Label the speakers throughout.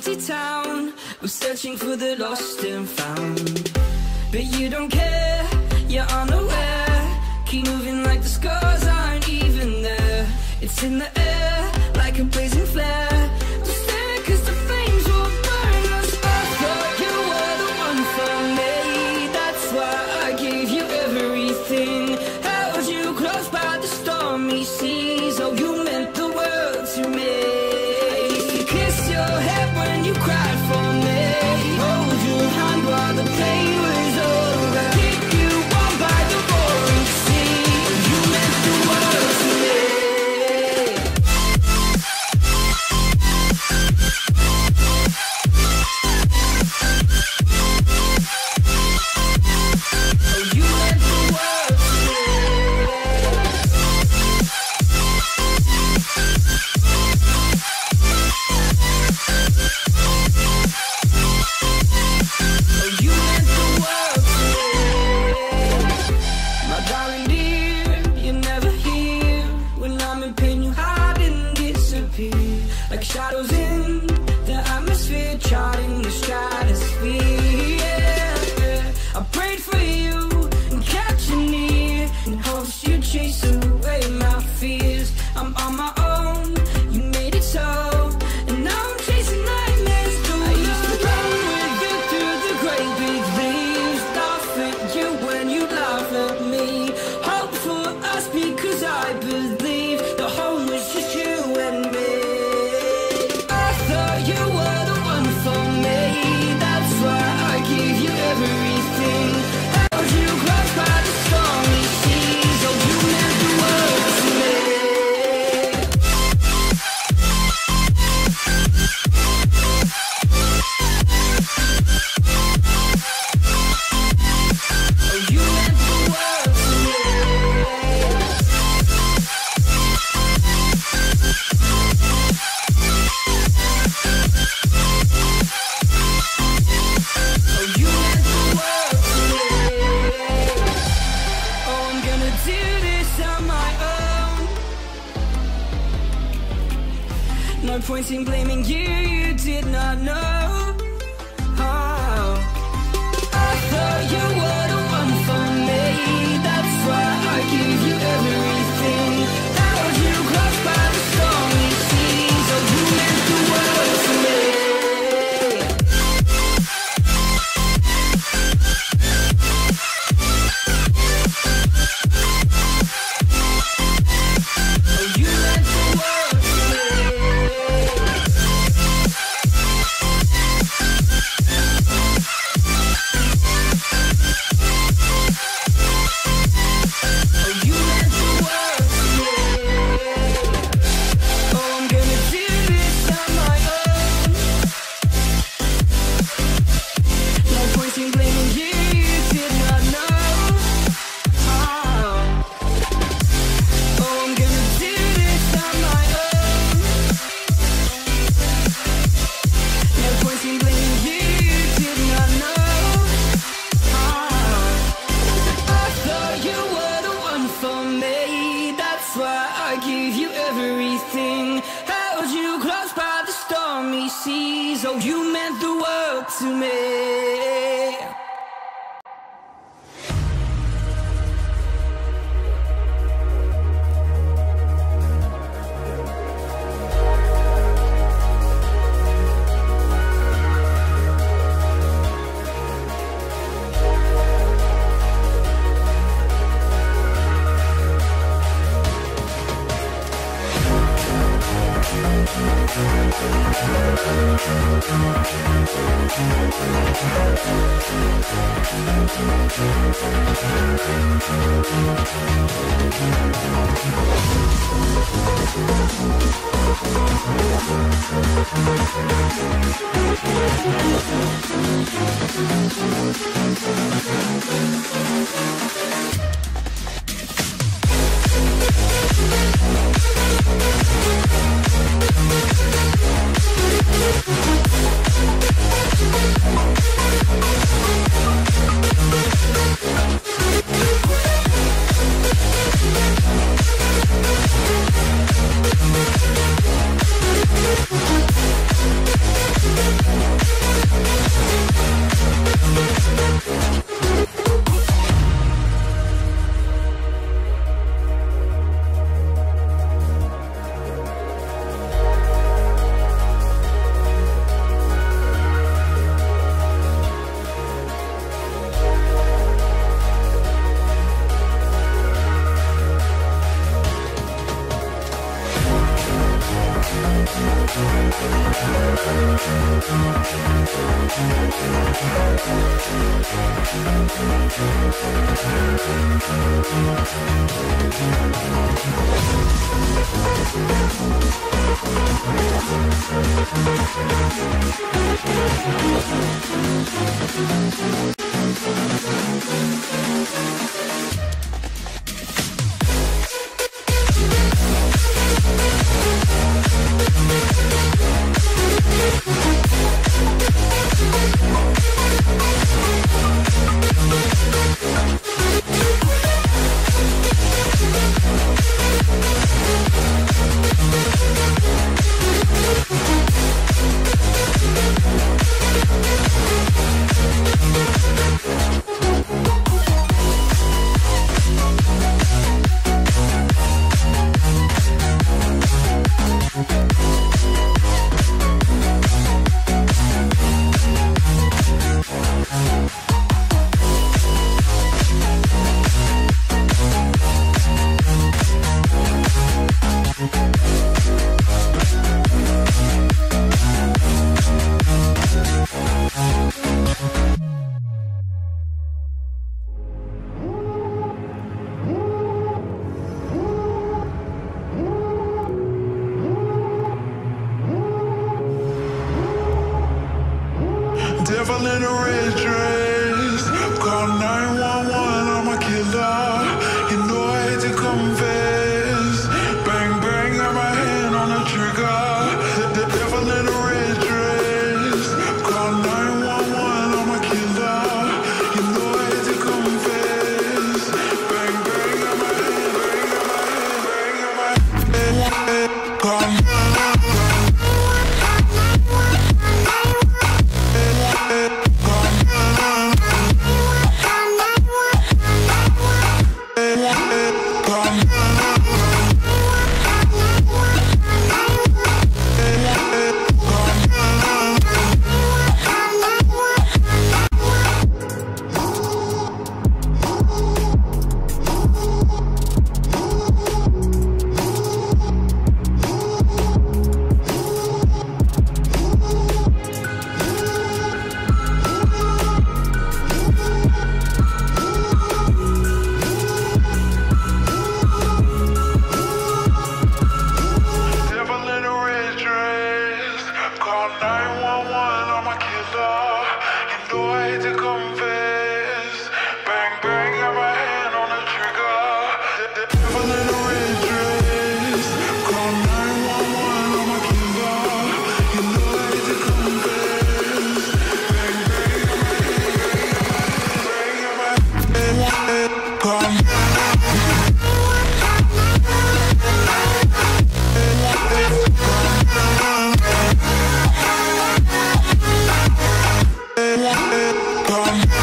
Speaker 1: empty town. We're searching for the lost and found, but you don't care, you're unaware. Keep moving like the scars aren't even there. It's in the air like a blazing flare. Just stare 'cause the flames will burn us. I thought you were the one for me. That's why I gave you everything. Held you close by the stormy seas. Oh, you meant the world to me. I used to kiss your head when you cried for me. Hold your hand while the pain was over. Keep you warm by the roaring sea. You meant the world to me. Like shadows in the atmosphere, charting the stratosphere. Yeah. I prayed for you and kept you near in hopes you'd chase away my fears. I'm on my own, you made it so, and now I'm chasing nightmares too. I used to run with you through the great big leaves, laugh at you when you laugh at me. Hope for us because I believe the home was just you and me. You were the one for me. That's why I gave you everything. Held you close by the stormy seas. Oh, you meant the world to me. Oh, you meant the world to me. No point in blaming you, you did not know. Oh, I thought you were the one for me. That's why I gave you everything. Held you close by the stormy seas. Oh, you meant the world to me. Oh, you meant the world to me. Held you close by the stormy seas. Oh, you meant the world to me.
Speaker 2: Devil in a red dress, call 911, I'm a killer. You know I hate to confess. Bang, bang, got my hand on the trigger. The devil in a red dress, call 911, I'm a killer. You know I hate to confess. Bang, bang, got my hand, bang, got my hand, bang, got my hand. Call come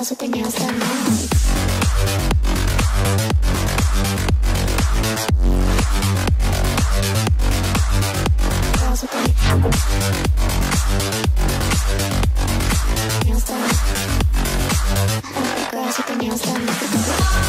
Speaker 3: Girls with their nails done now. Girls with their nails done. Girls with their nails done.